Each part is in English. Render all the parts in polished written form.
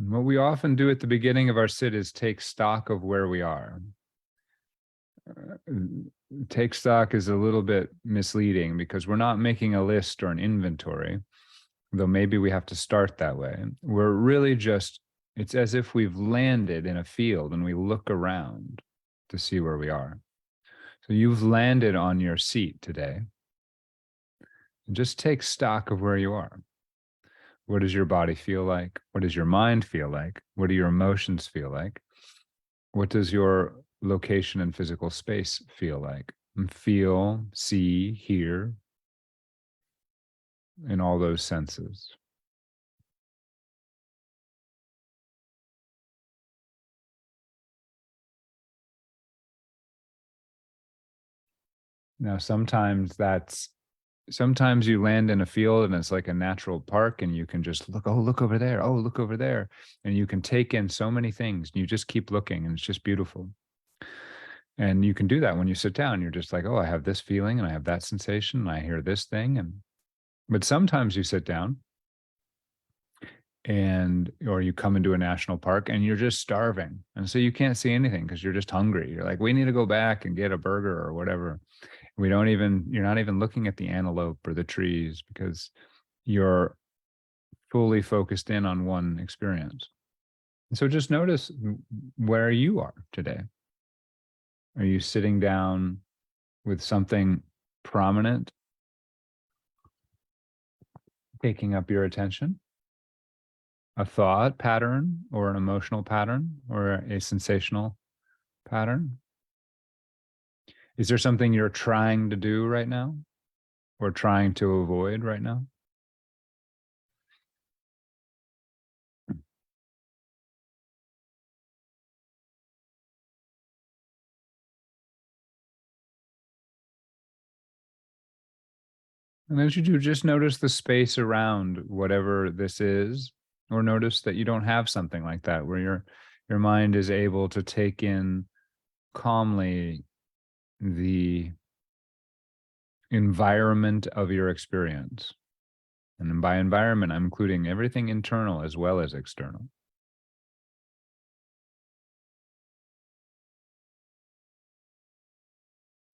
And what we often do at the beginning of our sit is take stock of where we are. Take stock is a little bit misleading because we're not making a list or an inventory, though maybe we have to start that way. We're really just, it's as if we've landed in a field and we look around to see where we are. So you've landed on your seat today. And just take stock of where you are. What does your body feel like? What does your mind feel like? What do your emotions feel like? What does your location and physical space feel like? Feel, see, hear, in all those senses. Now, sometimes you land in a field and it's like a natural park and you can just look, oh, look over there. Oh, look over there. And you can take in so many things. You just keep looking and it's just beautiful. And you can do that when you sit down. You're just like, oh, I have this feeling and I have that sensation and I hear this thing. But sometimes you sit down or you come into a national park and you're just starving. And so you can't see anything because you're just hungry. You're like, we need to go back and get a burger or whatever. You're not even looking at the antelope or the trees because you're fully focused in on one experience. And so just notice where you are today. Are you sitting down with something prominent taking up your attention? A thought pattern or an emotional pattern or a sensational pattern? Is there something you're trying to do right now or trying to avoid right now? And as you do, just notice the space around whatever this is, or notice that you don't have something like that where your mind is able to take in calmly the environment of your experience. And by environment, I'm including everything internal as well as external.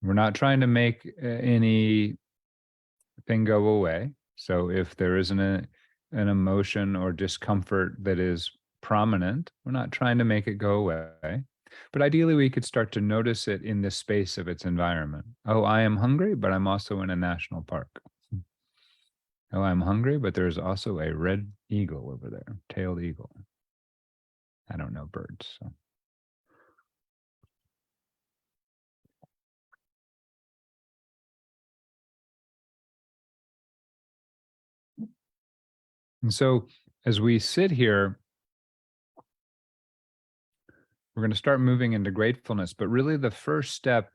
We're not trying to make anything go away. So if there isn't an emotion or discomfort that is prominent, we're not trying to make it go away. But ideally, we could start to notice it in the space of its environment. Oh, I am hungry, but I'm also in a national park. Oh, I'm hungry, but there's also a red eagle over there, tailed eagle. I don't know birds. So. And so as we sit here, we're going to start moving into gratefulness. But really, the first step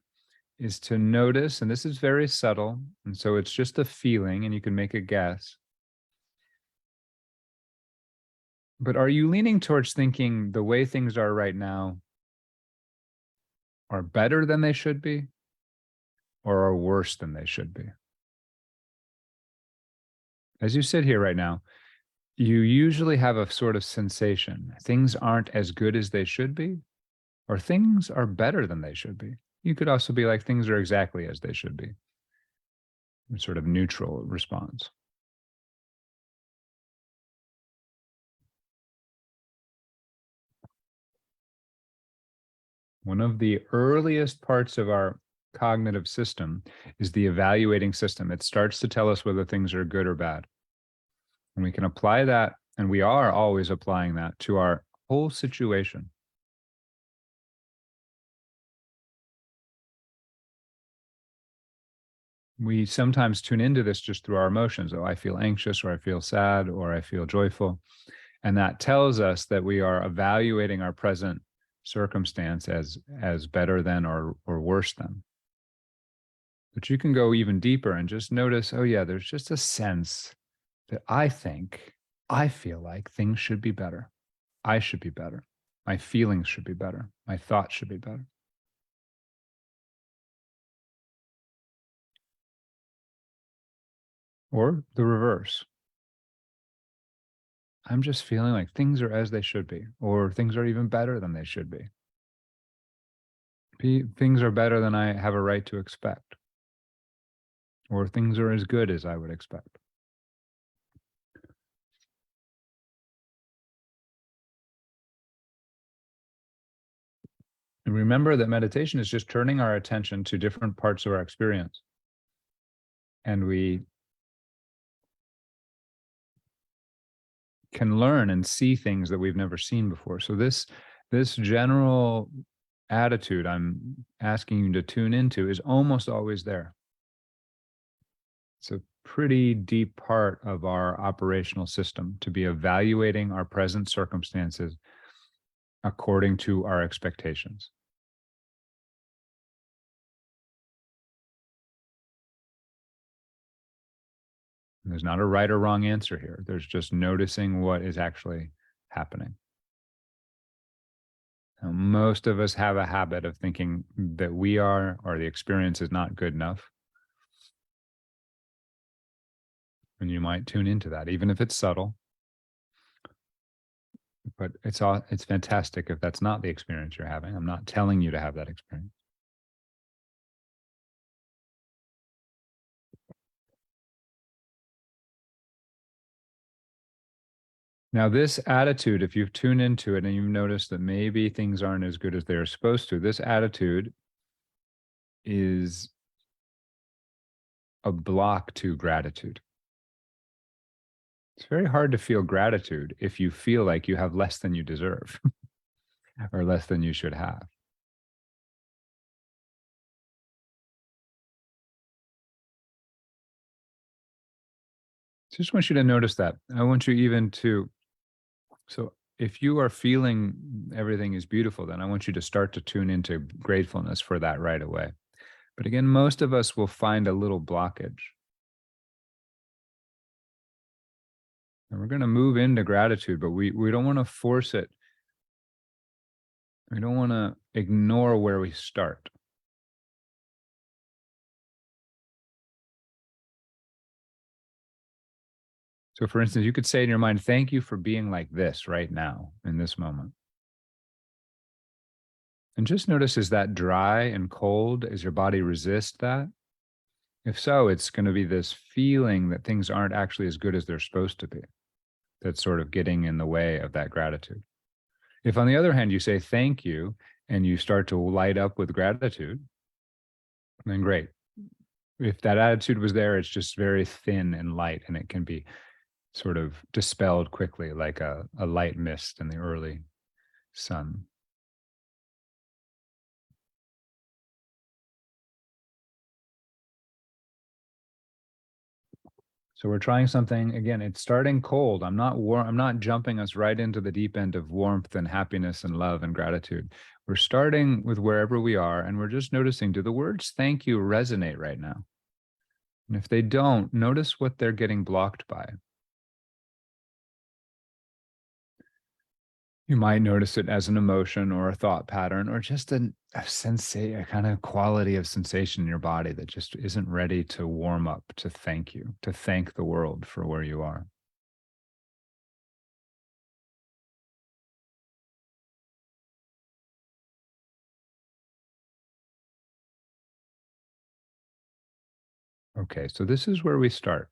is to notice, and this is very subtle, and so it's just a feeling, and you can make a guess. But are you leaning towards thinking the way things are right now are better than they should be or are worse than they should be? As you sit here right now, you usually have a sort of sensation. Things aren't as good as they should be, or things are better than they should be. You could also be like, things are exactly as they should be. A sort of neutral response. One of the earliest parts of our cognitive system is the evaluating system. It starts to tell us whether things are good or bad. And we can apply that, and we are always applying that to our whole situation. We sometimes tune into this just through our emotions. Oh, I feel anxious, or I feel sad, or I feel joyful. And that tells us that we are evaluating our present circumstance as better than or worse than. But you can go even deeper and just notice, oh yeah, there's just a sense that I feel like things should be better. I should be better. My feelings should be better. My thoughts should be better. Or the reverse. I'm just feeling like things are as they should be, or things are even better than they should be. Things are better than I have a right to expect, or things are as good as I would expect. And remember that meditation is just turning our attention to different parts of our experience. And we can learn and see things that we've never seen before. So this general attitude I'm asking you to tune into is almost always there. It's a pretty deep part of our operational system to be evaluating our present circumstances according to our expectations. There's not a right or wrong answer here. There's just noticing what is actually happening. Now, most of us have a habit of thinking that we are, or the experience is not good enough. And you might tune into that, even if it's subtle. But it's fantastic if that's not the experience you're having. I'm not telling you to have that experience. Now, this attitude, if you've tuned into it and you've noticed that maybe things aren't as good as they're supposed to, this attitude is a block to gratitude. It's very hard to feel gratitude if you feel like you have less than you deserve or less than you should have. Just want you to notice that. I want you even to, so if you are feeling everything is beautiful, then I want you to start to tune into gratefulness for that right away. But again, most of us will find a little blockage. And we're going to move into gratitude, but we don't want to force it. We don't want to ignore where we start. So, for instance, you could say in your mind, thank you for being like this right now in this moment. And just notice, is that dry and cold? Does your body resist that? If so, it's going to be this feeling that things aren't actually as good as they're supposed to be. That's sort of getting in the way of that gratitude. If, on the other hand, you say thank you and you start to light up with gratitude, then great. If that attitude was there, it's just very thin and light, and it can be sort of dispelled quickly like a light mist in the early sun. So we're trying something again. It's starting cold. I'm not jumping us right into the deep end of warmth and happiness and love and gratitude. We're starting with wherever we are, and we're just noticing, do the words thank you resonate right now? And if they don't, notice what they're getting blocked by. You might notice it as an emotion or a thought pattern, or just a kind of quality of sensation in your body that just isn't ready to warm up to thank you, to thank the world for where you are. Okay, so this is where we start.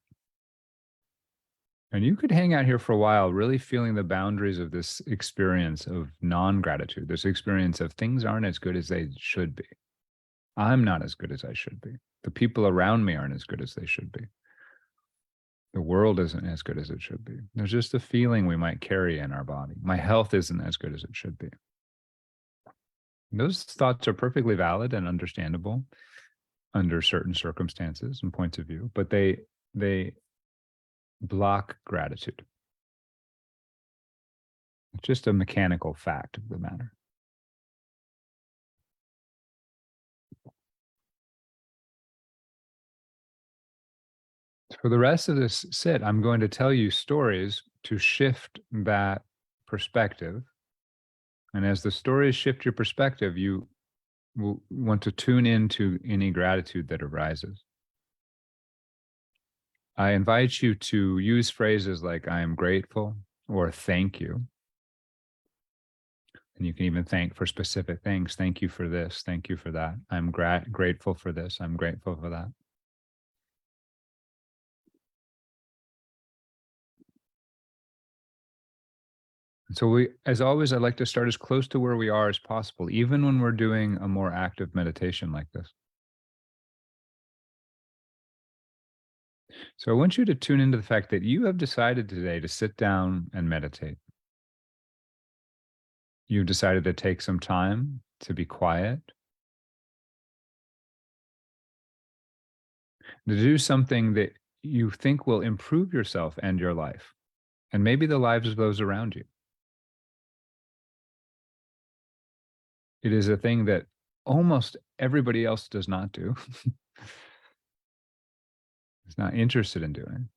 And you could hang out here for a while, really feeling the boundaries of this experience of non-gratitude, this experience of things aren't as good as they should be. I'm not as good as I should be. The people around me aren't as good as they should be. The world isn't as good as it should be. There's just a feeling we might carry in our body. My health isn't as good as it should be. Those thoughts are perfectly valid and understandable under certain circumstances and points of view, but they block gratitude. It's just a mechanical fact of the matter. For the rest of this sit, I'm going to tell you stories to shift that perspective. And as the stories shift your perspective, you will want to tune into any gratitude that arises. I invite you to use phrases like, I am grateful, or thank you. And you can even thank for specific things. Thank you for this. Thank you for that. I'm grateful for this. I'm grateful for that. And so as always, I like to start as close to where we are as possible, even when we're doing a more active meditation like this. So I want you to tune into the fact that you have decided today to sit down and meditate. You've decided to take some time to be quiet, to do something that you think will improve yourself and your life, and maybe the lives of those around you. It is a thing that almost everybody else does not do, is not interested in doing,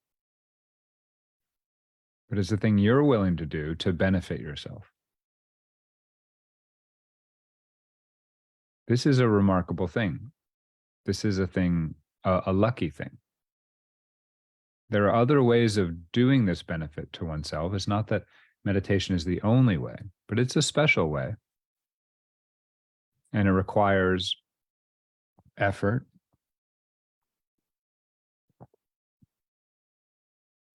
but it's a thing you're willing to do to benefit yourself. This is a remarkable thing. This is a thing, a lucky thing. There are other ways of doing this benefit to oneself. It's not that meditation is the only way, but it's a special way. And it requires effort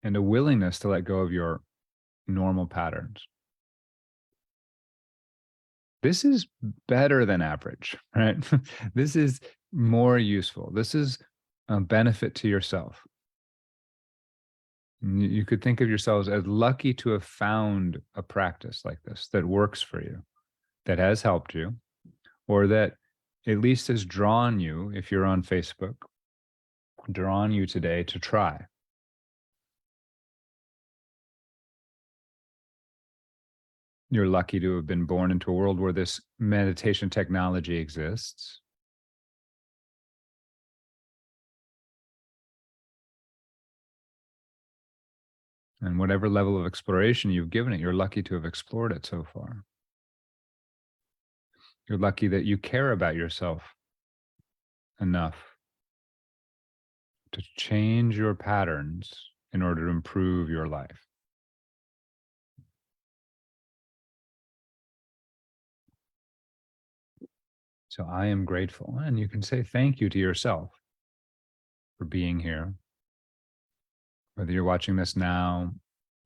and a willingness to let go of your normal patterns. This is better than average, right? This is more useful. This is a benefit to yourself. You could think of yourselves as lucky to have found a practice like this that works for you, that has helped you, or that at least has drawn you, if you're on Facebook, drawn you today to try. You're lucky to have been born into a world where this meditation technology exists. And whatever level of exploration you've given it, you're lucky to have explored it so far. You're lucky that you care about yourself enough to change your patterns in order to improve your life. So I am grateful. And you can say thank you to yourself for being here. Whether you're watching this now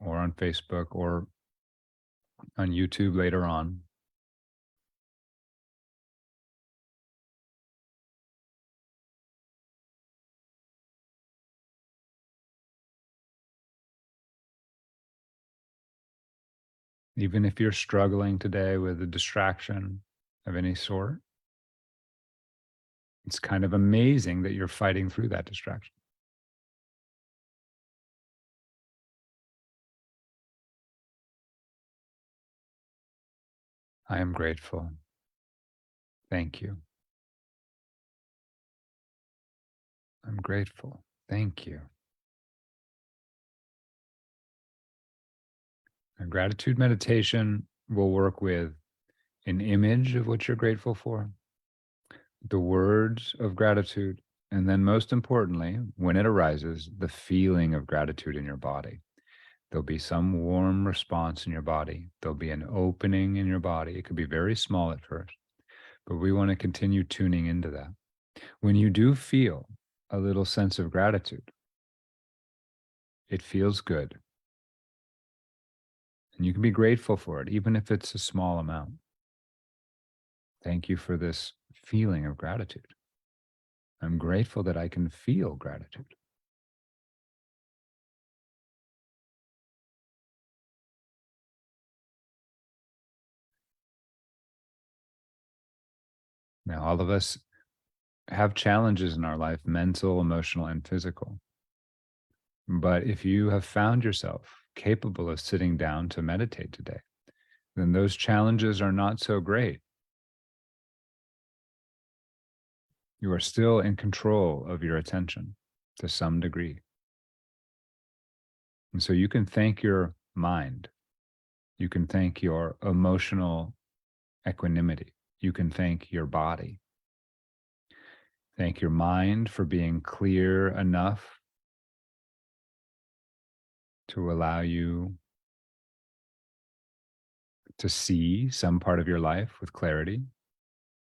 or on Facebook or on YouTube later on. Even if you're struggling today with a distraction of any sort, it's kind of amazing that you're fighting through that distraction. I am grateful. Thank you. I'm grateful. Thank you. A gratitude meditation will work with an image of what you're grateful for, the words of gratitude, and then most importantly, when it arises, the feeling of gratitude in your body. There'll be some warm response in your body. There'll be an opening in your body. It could be very small at first, but we want to continue tuning into that. When you do feel a little sense of gratitude, it feels good. And you can be grateful for it, even if it's a small amount. Thank you for this feeling of gratitude. I'm grateful that I can feel gratitude. Now, all of us have challenges in our life, mental, emotional, and physical. But if you have found yourself capable of sitting down to meditate today, then those challenges are not so great. You are still in control of your attention to some degree. And so you can thank your mind. You can thank your emotional equanimity. You can thank your body. Thank your mind for being clear enough to allow you to see some part of your life with clarity,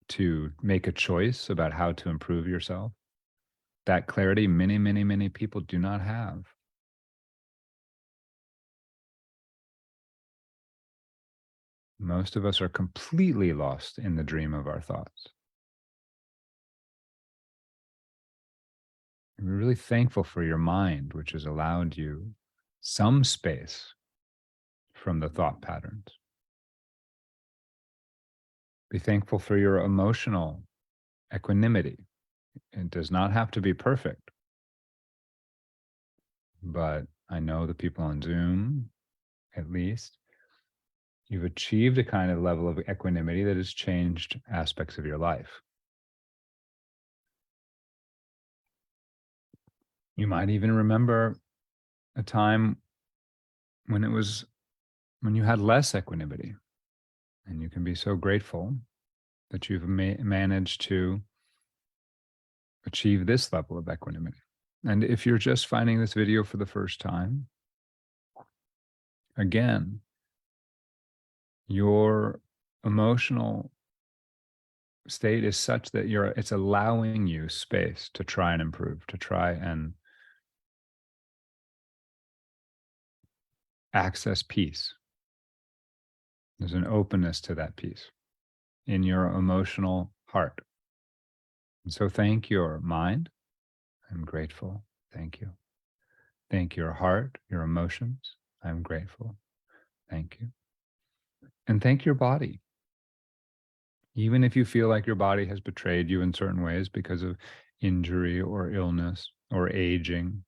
to make a choice about how to improve yourself. That clarity, many, many, many people do not have. Most of us are completely lost in the dream of our thoughts. We're really thankful for your mind, which has allowed you some space from the thought patterns. Be thankful for your emotional equanimity. It does not have to be perfect, but I know the people on Zoom, at least, you've achieved a kind of level of equanimity that has changed aspects of your life. You might even remember a time when when you had less equanimity, and you can be so grateful that you've managed to achieve this level of equanimity. And if you're just finding this video for the first time, again, your emotional state is such that it's allowing you space to try and improve, to try and access peace. There's an openness to that peace in your emotional heart. And so thank your mind. I'm grateful. Thank you. Thank your heart, your emotions. I'm grateful. Thank you. And thank your body. Even if you feel like your body has betrayed you in certain ways because of injury or illness or aging,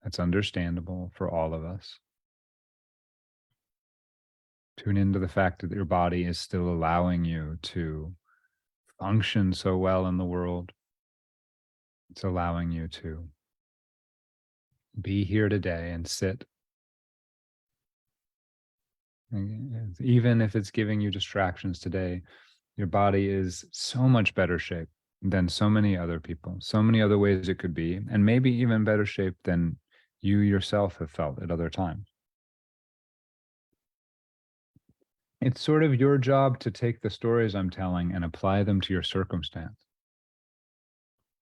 that's understandable for all of us. Tune into the fact that your body is still allowing you to function so well in the world. It's allowing you to be here today and sit. Even if it's giving you distractions today, your body is so much better shape than so many other people, so many other ways it could be, and maybe even better shape than you yourself have felt at other times. It's sort of your job to take the stories I'm telling and apply them to your circumstance,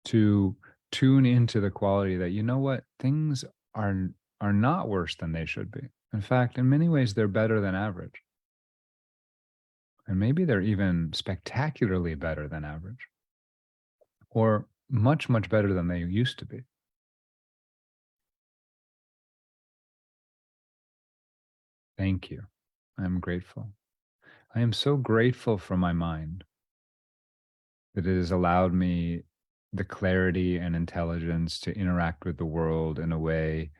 to tune into the quality that, you know what, things are not worse than they should be. In fact, in many ways, they're better than average. And maybe they're even spectacularly better than average, or much, much better than they used to be. Thank you. I'm grateful. I am so grateful for my mind that it has allowed me the clarity and intelligence to interact with the world in a way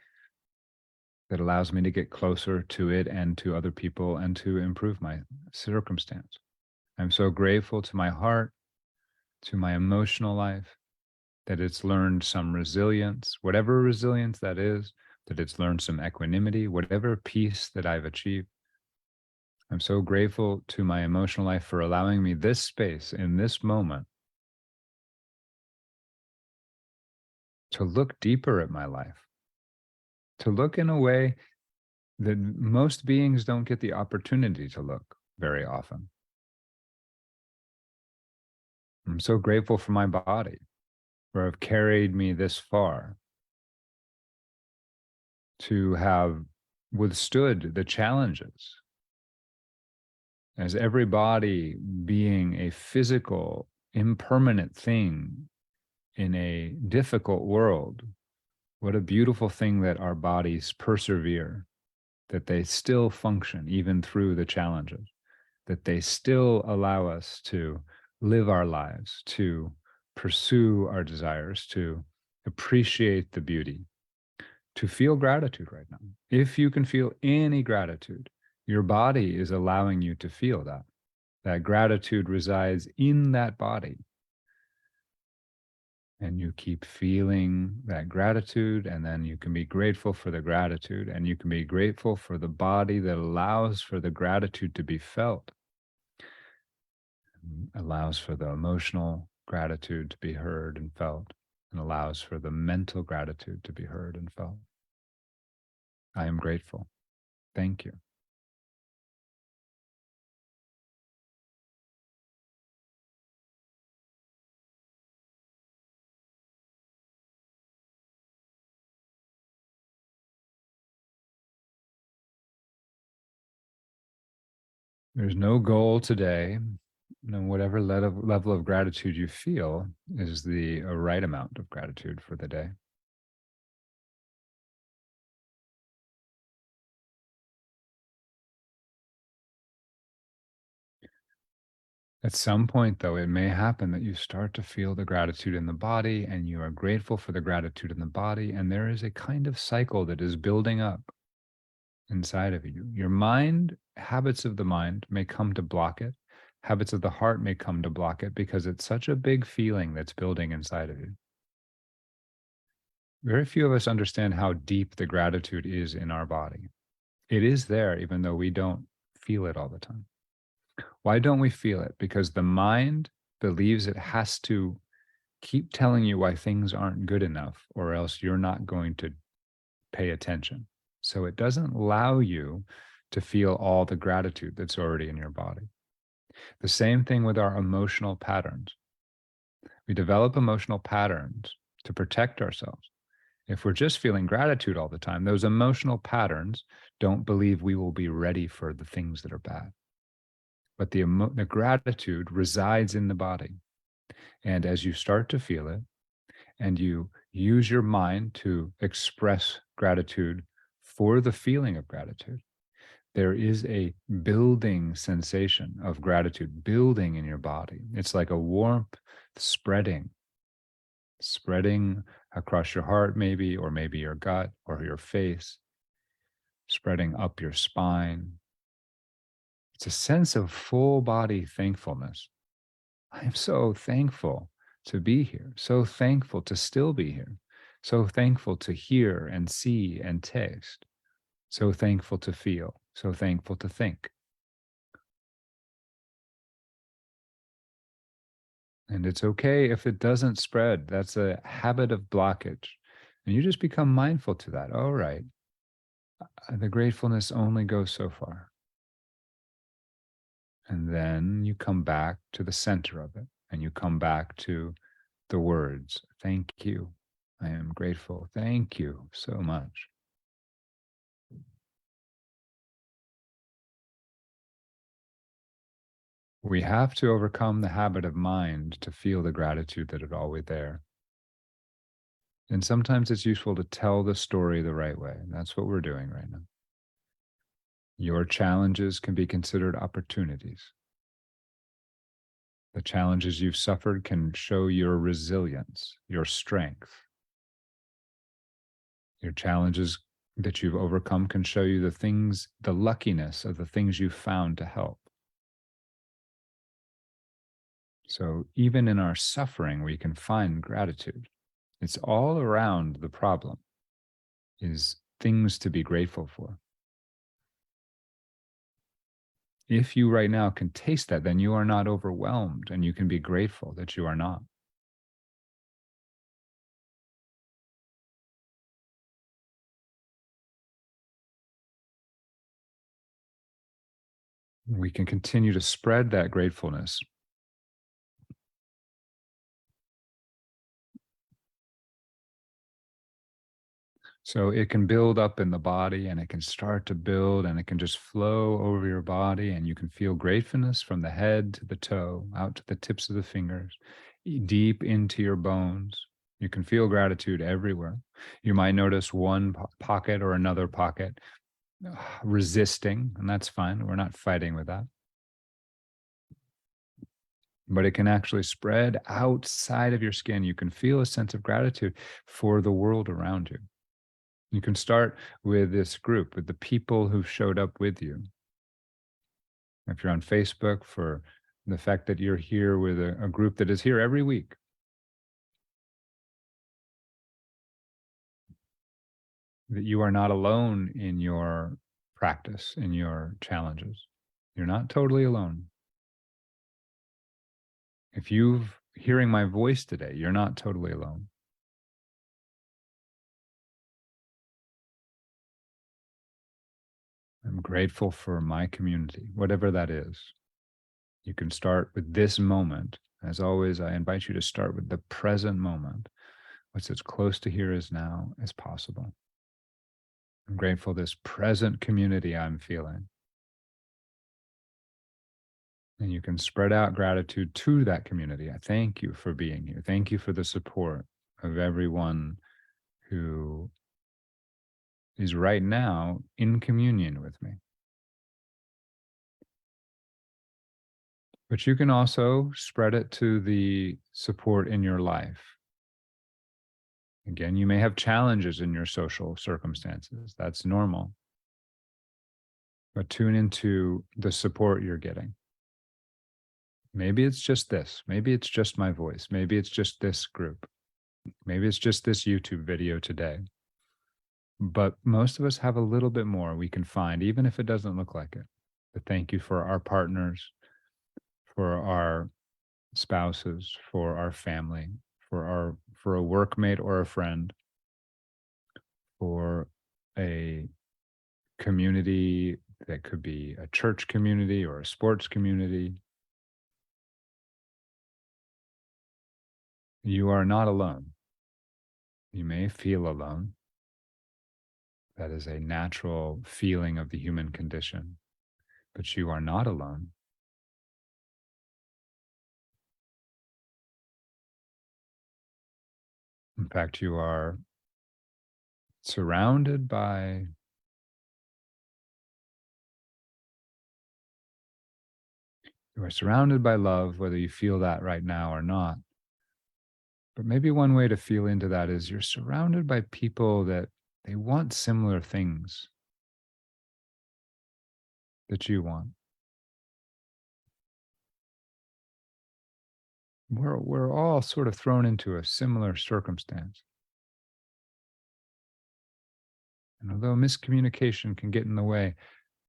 that allows me to get closer to it and to other people and to improve my circumstance. I'm so grateful to my heart, to my emotional life, that it's learned some resilience, whatever resilience that is, that it's learned some equanimity, whatever peace that I've achieved. I'm so grateful to my emotional life for allowing me this space in this moment to look deeper at my life, to look in a way that most beings don't get the opportunity to look very often. I'm so grateful for my body, for have carried me this far, to have withstood the challenges, as every body being a physical, impermanent thing in a difficult world. What a beautiful thing that our bodies persevere, that they still function even through the challenges, that they still allow us to live our lives, to pursue our desires, to appreciate the beauty, to feel gratitude right now. If you can feel any gratitude, your body is allowing you to feel that. That gratitude resides in that body. And you keep feeling that gratitude, and then you can be grateful for the gratitude, and you can be grateful for the body that allows for the gratitude to be felt, allows for the emotional gratitude to be heard and felt, and allows for the mental gratitude to be heard and felt. I am grateful. Thank you. There's no goal today. And whatever level of gratitude you feel is the right amount of gratitude for the day. At some point, though, it may happen that you start to feel the gratitude in the body and you are grateful for the gratitude in the body. And there is a kind of cycle that is building up inside of you. Your mind, habits of the mind may come to block it. Habits of the heart may come to block it because it's such a big feeling that's building inside of you. Very few of us understand how deep the gratitude is in our body. It is there, even though we don't feel it all the time. Why don't we feel it? Because the mind believes it has to keep telling you why things aren't good enough, or else you're not going to pay attention. So it doesn't allow you to feel all the gratitude that's already in your body. The same thing with our emotional patterns. We develop emotional patterns to protect ourselves. If we're just feeling gratitude all the time, those emotional patterns don't believe we will be ready for the things that are bad. But the gratitude resides in the body. And as you start to feel it and you use your mind to express gratitude for the feeling of gratitude, there is a building sensation of gratitude building in your body. It's like a warmth spreading across your heart, maybe, or maybe your gut or your face, spreading up your spine. It's a sense of full body thankfulness. I am so thankful to be here, so thankful to still be here, so thankful to hear and see and taste, so thankful to feel, so thankful to think. And it's okay if it doesn't spread. That's a habit of blockage. And you just become mindful to that. All right, the gratefulness only goes so far. And then you come back to the center of it and you come back to the words, thank you. I am grateful. Thank you so much. We have to overcome the habit of mind to feel the gratitude that is always there. And sometimes it's useful to tell the story the right way. And that's what we're doing right now. Your challenges can be considered opportunities. The challenges you've suffered can show your resilience, your strength. Your challenges that you've overcome can show you the luckiness of the things you've found to help. So even in our suffering, we can find gratitude. It's all around the problem, is things to be grateful for. If you right now can taste that, then you are not overwhelmed and you can be grateful that you are not. We can continue to spread that gratefulness. So it can build up in the body and it can start to build and it can just flow over your body and you can feel gratefulness from the head to the toe, out to the tips of the fingers, deep into your bones. You can feel gratitude everywhere. You might notice one pocket or another pocket resisting, and that's fine. We're not fighting with that. But it can actually spread outside of your skin. You can feel a sense of gratitude for the world around you. You can start with this group, with the people who showed up with you. If you're on Facebook, for the fact that you're here with a group that is here every week. That you are not alone in your practice, in your challenges. You're not totally alone. If you've hearing my voice today, you're not totally alone. I'm grateful for my community, whatever that is. You can start with this moment. As always, I invite you to start with the present moment, what's as close to here as now as possible. I'm grateful this present community I'm feeling. And you can spread out gratitude to that community. I thank you for being here. Thank you for the support of everyone who is right now in communion with me. But you can also spread it to the support in your life. Again, you may have challenges in your social circumstances. That's normal. But tune into the support you're getting. Maybe it's just this. Maybe it's just my voice. Maybe it's just this group. Maybe it's just this YouTube video today. But most of us have a little bit more we can find, even if it doesn't look like it. But thank you for our partners, for our spouses, for our family, for a workmate or a friend, for a community that could be a church community or a sports community. You are not alone. You may feel alone. That is a natural feeling of the human condition, but you are not alone. In fact, you are surrounded by love, whether you feel that right now or not. But maybe one way to feel into that is you're surrounded by people that they want similar things that you want. We're all sort of thrown into a similar circumstance. And although miscommunication can get in the way,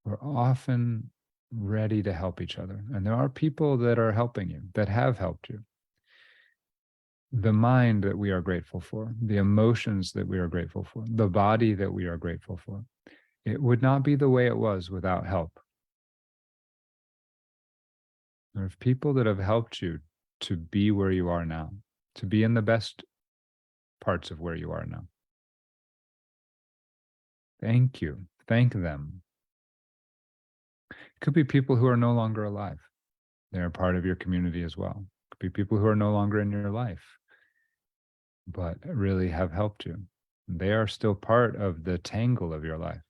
we're often ready to help each other. And there are people that are helping you, that have helped you. The mind that we are grateful for, the emotions that we are grateful for, the body that we are grateful for. It would not be the way it was without help. There are people that have helped you to be where you are now, to be in the best parts of where you are now. Thank you. Thank them. It could be people who are no longer alive. They're part of your community as well. It could be people who are no longer in your life, but really have helped you. They are still part of the tangle of your life.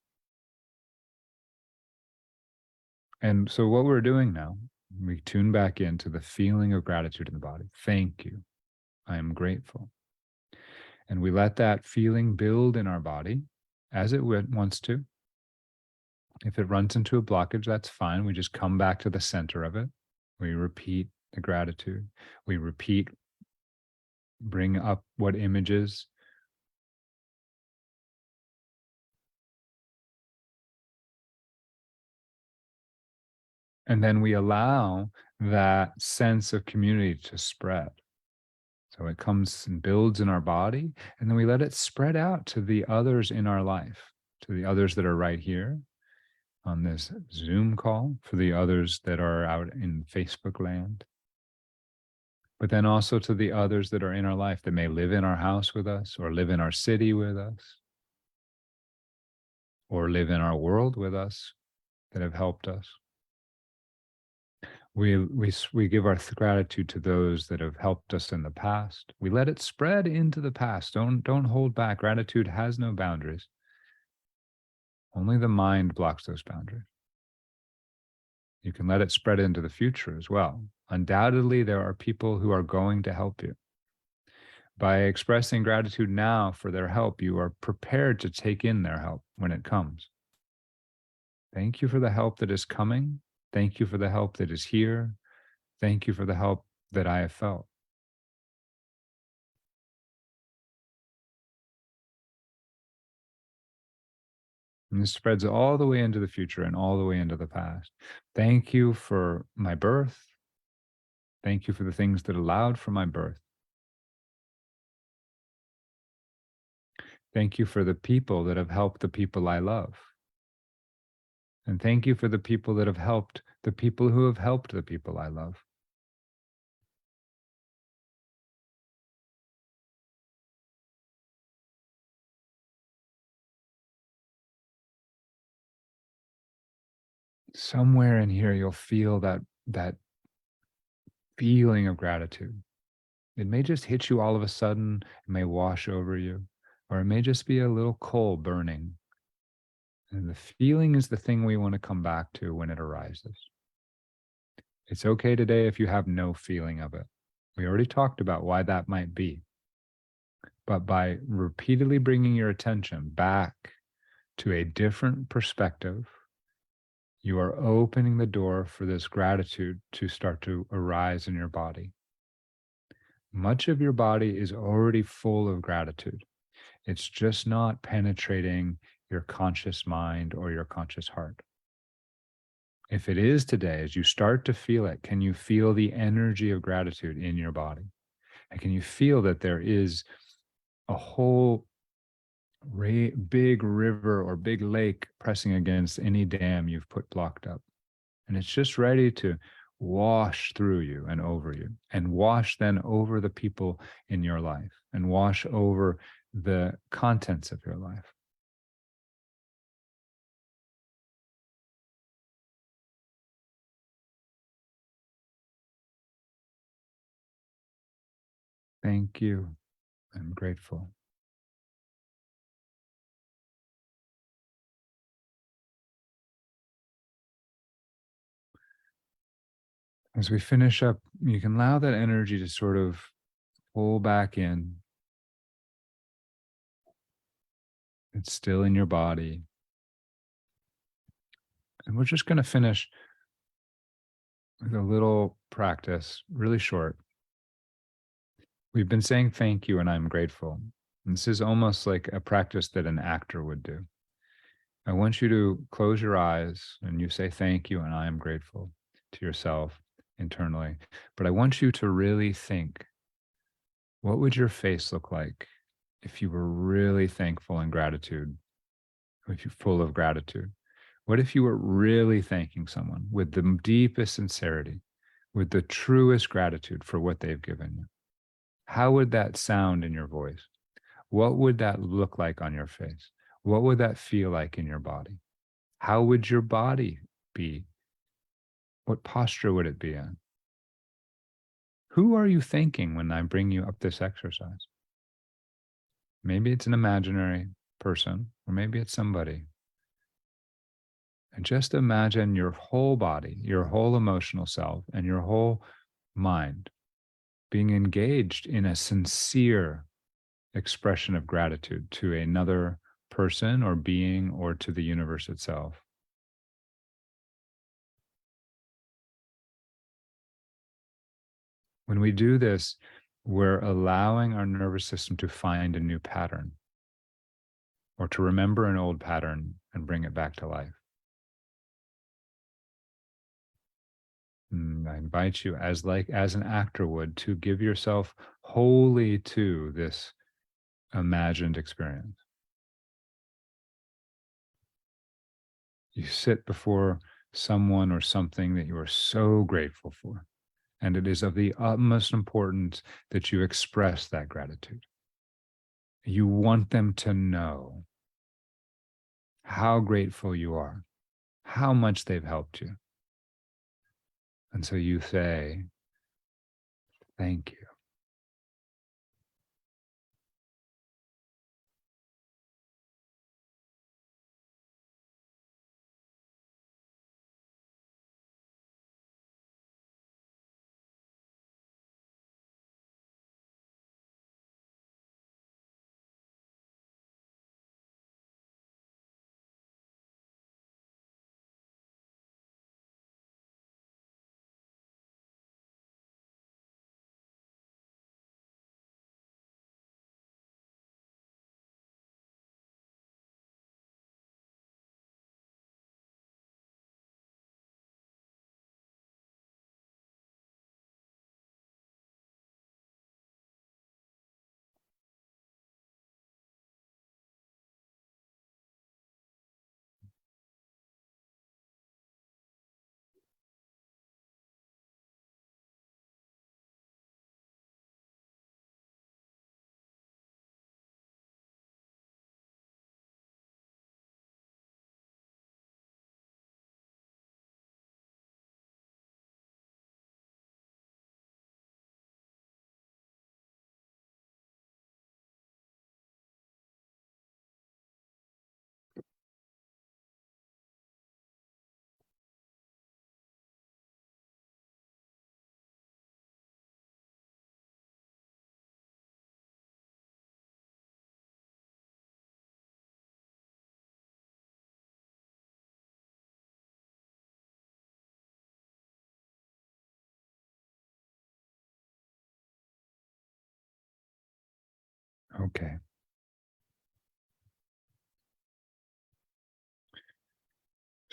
And so what we're doing now, we tune back into the feeling of gratitude in the body. Thank you. I am grateful. And we let that feeling build in our body as it wants to. If it runs into a blockage, that's fine. We just come back to the center of it. We repeat the gratitude. We repeat, bring up what images. And then we allow that sense of community to spread. So it comes and builds in our body, and then we let it spread out to the others in our life, to the others that are right here on this Zoom call, for the others that are out in Facebook land, but then also to the others that are in our life that may live in our house with us, or live in our city with us, or live in our world with us, that have helped us. We give our gratitude to those that have helped us in the past. We let it spread into the past. Don't hold back. Gratitude has no boundaries. Only the mind blocks those boundaries. You can let it spread into the future as well. Undoubtedly, there are people who are going to help you. By expressing gratitude now for their help, you are prepared to take in their help when it comes. Thank you for the help that is coming. Thank you for the help that is here. Thank you for the help that I have felt. And this spreads all the way into the future and all the way into the past. Thank you for my birth. Thank you for the things that allowed for my birth. Thank you for the people that have helped the people I love. And thank you for the people that have helped, the people who have helped the people I love. Somewhere in here, you'll feel that feeling of gratitude. It may just hit you all of a sudden, it may wash over you, or it may just be a little coal burning. And the feeling is the thing we want to come back to when it arises. It's okay today if you have no feeling of it. We already talked about why that might be. But by repeatedly bringing your attention back to a different perspective, you are opening the door for this gratitude to start to arise in your body. Much of your body is already full of gratitude. It's just not penetrating your conscious mind or your conscious heart. If it is today, as you start to feel it, can you feel the energy of gratitude in your body? And can you feel that there is a whole big river or big lake pressing against any dam you've put blocked up? And it's just ready to wash through you and over you, and wash then over the people in your life, and wash over the contents of your life. Thank you. I'm grateful. As we finish up, you can allow that energy to sort of pull back in. It's still in your body. And we're just going to finish with a little practice, really short. We've been saying thank you and I'm grateful. And this is almost like a practice that an actor would do. I want you to close your eyes and you say thank you and I am grateful to yourself internally. But I want you to really think, what would your face look like if you were really thankful and gratitude, if you're full of gratitude? What if you were really thanking someone with the deepest sincerity, with the truest gratitude for what they've given you? How would that sound in your voice? What would that look like on your face? What would that feel like in your body? How would your body be? What posture would it be in? Who are you thanking when I bring you up this exercise? Maybe it's an imaginary person, or maybe it's somebody. And just imagine your whole body, your whole emotional self, and your whole mind being engaged in a sincere expression of gratitude to another person or being or to the universe itself. When we do this, we're allowing our nervous system to find a new pattern or to remember an old pattern and bring it back to life. I invite you, as an actor would, to give yourself wholly to this imagined experience. You sit before someone or something that you are so grateful for, and it is of the utmost importance that you express that gratitude. You want them to know how grateful you are, how much they've helped you. And so you say, thank you. Okay.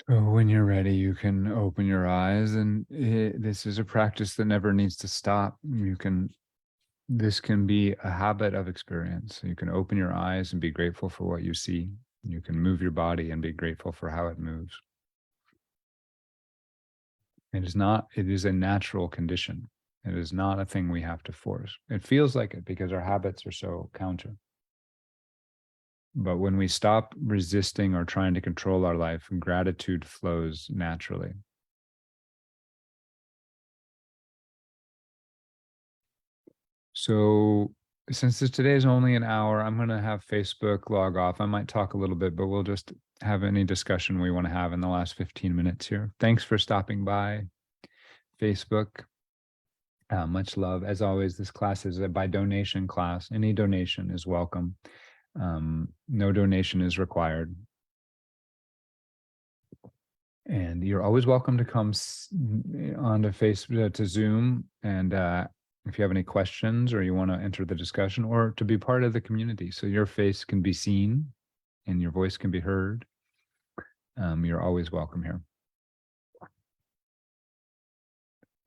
So when you're ready, you can open your eyes, and this is a practice that never needs to stop. This can be a habit of experience. You can open your eyes and be grateful for what you see. You can move your body and be grateful for how it moves. It is a natural condition. It is not a thing we have to force. It feels like it because our habits are so counter. But when we stop resisting or trying to control our life, gratitude flows naturally. So since today is only an hour, I'm going to have Facebook log off. I might talk a little bit, but we'll just have any discussion we want to have in the last 15 minutes here. Thanks for stopping by Facebook. Much love. As always, this class is a by donation class. Any donation is welcome. No donation is required. And you're always welcome to come onto Facebook to Zoom. And if you have any questions or you want to enter the discussion or to be part of the community, so your face can be seen and your voice can be heard, you're always welcome here.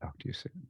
Talk to you soon.